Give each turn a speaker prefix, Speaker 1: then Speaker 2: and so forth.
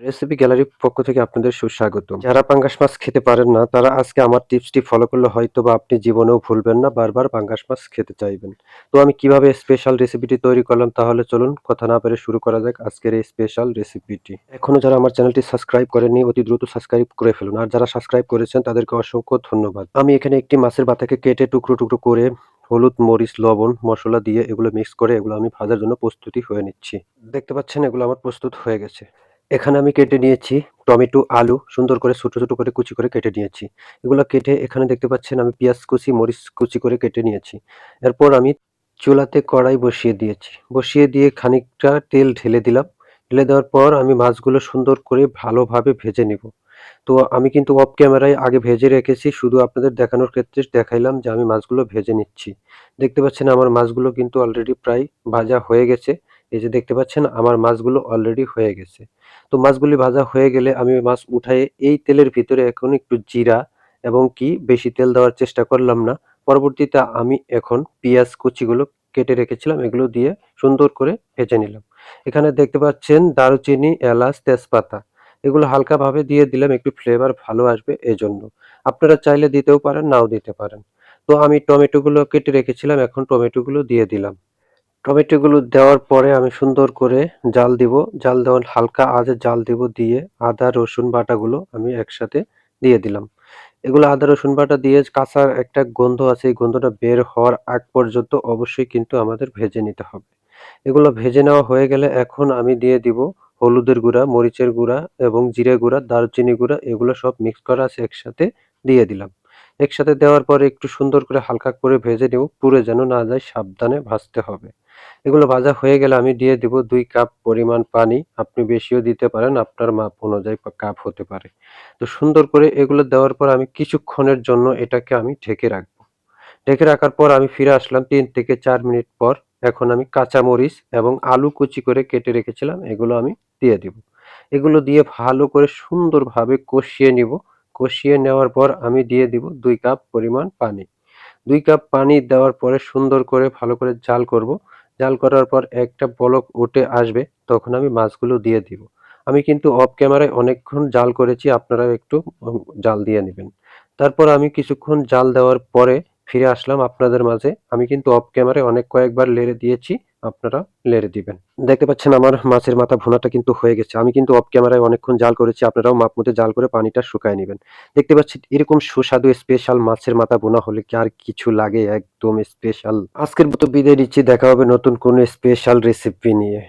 Speaker 1: Recipe গ্যালারির পক্ষ থেকে আপনাদের সুস্বাগতম। যারা পাঙ্গাস মাছ খেতে পারেন না, তারা আজকে আমার টিপসটি ফলো করলে হয়তোবা আপনি জীবনেও ভুলবেন না, বারবার পাঙ্গাস মাছ খেতে চাইবেন। তো আমি কিভাবে স্পেশাল রেসিপিটি তৈরি করলাম, তাহলে চলুন কথা না বাড়িয়ে শুরু করা যাক আজকের এই স্পেশাল রেসিপিটি। এখনো যারা আমার চ্যানেলটি সাবস্ক্রাইব করেননি, অতি দ্রুত সাবস্ক্রাইব করে ফেলুন। আর যারা সাবস্ক্রাইব করেছেন তাদেরকে অসংখ্য ধন্যবাদ। আমি এখানে একটি মাছের মাথাকে কেটে টুকরো টুকরো করে হলুদ, মরিচ, লবণ, মসলা দিয়ে এগুলো মিক্স করে এগুলো আমি ভাজার জন্য প্রস্তুতি হয়ে নিচ্ছি। দেখতে পাচ্ছেন এগুলো আমার প্রস্তুত হয়ে গেছে। এখানে আমি কেটে নিয়েছি টমেটো, আলু সুন্দর করে ছোট, ছোট করে কুচি করে কেটে নিয়েছি। এগুলো কেটে এখানে দেখতে পাচ্ছেন আমি পেঁয়াজ কুচি, মরিচ কুচি করে কেটে নিয়েছি। এরপর আমি চুলাতে কড়াই বসিয়ে দিয়েছি। বসিয়ে দিয়ে খানিকটা তেল ঢেলে দিলাম। ঢেলে দেওয়ার পর আমি মাছগুলো সুন্দর করে ভালোভাবে ভেজে নিব। তো আমি কিন্তু অফ ক্যামেরায় আগে ভেজে রেখেছি। শুধু আপনাদের দেখানোর ক্ষেত্রে দেখাইলাম যে আমি মাছগুলো ভেজে নিচ্ছি। দেখতে পাচ্ছেন আমার মাছগুলো কিন্তু অলরেডি প্রায় ভাজা হয়ে গেছে। এই যে দেখতে পাচ্ছেন আমার মাছগুলো অলরেডি হয়ে গেছে। তো মাছগুলি ভাজা হয়ে গেলে আমি মাছ উঠায়ে এই তেলের ভিতরে এখন একটু জিরা এবং কি বেশি তেল দেওয়ার চেষ্টা করলাম না। পরবর্তীতে আমি এখন পেঁয়াজ কুচিগুলো কেটে রেখেছিলাম এগুলো দিয়ে সুন্দর করে ভেজে নিলাম। এখানে দেখতে পাচ্ছেন দারুচিনি, এলাচ, তেজপাতা এগুলো হালকাভাবে দিয়ে দিলাম একটু ফ্লেভার ভালো আসবে এজন্য। আপনারা চাইলে দিতেও পারেন, নাও দিতে পারেন। তো আমি টমেটোগুলো কেটে রেখেছিলাম, এখন টমেটোগুলো দিয়ে দিলাম। টমেটোগুলো দেওয়ার পরে আমি সুন্দর করে জাল দিব। জাল দেওয়ার হালকা আঁচে জাল দিব, দিয়ে আদা রসুন বাটাগুলো আমি একসাথে দিয়ে দিলাম। এগুলো আদা রসুন বাটা দিয়ে কাঁচা একটা গন্ধ আছে, এই গন্ধটা বের হওয়ার আগ পর্যন্ত অবশ্যই কিন্তু আমাদের ভেজে নিতে হবে। এগুলো ভেজে নেওয়া হয়ে গেলে এখন আমি দিয়ে দিব হলুদের গুঁড়া, মরিচের গুঁড়া এবং জিরে গুঁড়া, দারচিনি গুঁড়া এগুলো সব মিক্স করা আছে একসাথে দিয়ে দিলাম। একসাথে দেওয়ার পরে একটু সুন্দর করে হালকা করে ভেজে নেব, পুড়ে যেন না যায় সাবধানে ভাজতে হবে। এগুলো ভাজা হয়ে গেলে আমি দিয়ে দিব ২ কাপ পরিমাণ পানি। আপনি বেশিও দিতে পারেন, আপনার মাপ অনুযায়ী কাপ হতে পারে। তো সুন্দর করে এগুলো দেওয়ার পর আমি কিছুক্ষণের জন্য এটাকে আমি ঢেকে রাখবো। ঢেকে রাখার পর আমি ফিরে আসলাম ৩ থেকে ৪ মিনিট পর। এখন আমি কাঁচামরিচ এবং আলু কুচি করে কেটে রেখেছিলাম এগুলো আমি দিয়ে দিব। এগুলো দিয়ে ভালো করে সুন্দরভাবে কষিয়ে নিব। কষিয়ে নেওয়ার পর আমি দিয়ে দিব ২ কাপ পরিমাণ পানি। ২ কাপ পানি দেওয়ার পরে সুন্দর করে ভালো করে জাল করব। জাল করার পর একটা বলক উঠে আসবে, তখন আমি মাছগুলো দিয়ে দিব। আমি কিন্তু অফ ক্যামেরায় অনেকক্ষণ জাল করেছি, আপনারাও একটু জাল দিয়ে নিবেন। তারপর আমি কিছুক্ষণ জাল দেওয়ার পরে ফিরে আসলাম আপনাদের মাঝে। আমি কিন্তু অফ ক্যামেরায় অনেক কয়েকবার নেড়ে দিয়েছি, আপনারা নেড়ে দিবেন। দেখতে পাচ্ছেন আমার মাছের মাথা ভুনাটা কিন্তু হয়ে গেছে। আমি কিন্তু অফ ক্যামেরায় অনেকক্ষণ জাল করেছি, আপনারাও মাপমতো জাল করে পানিটা শুকায় নিবেন। দেখতে পাচ্ছেন এরকম সুস্বাদু স্পেশাল মাছের মাথা ভুনা হলে কি আর কিছু লাগে, একদম স্পেশাল। আজকের মতো বিদায় নিচ্ছি, দেখা হবে নতুন কোনো স্পেশাল রেসিপি নিয়ে।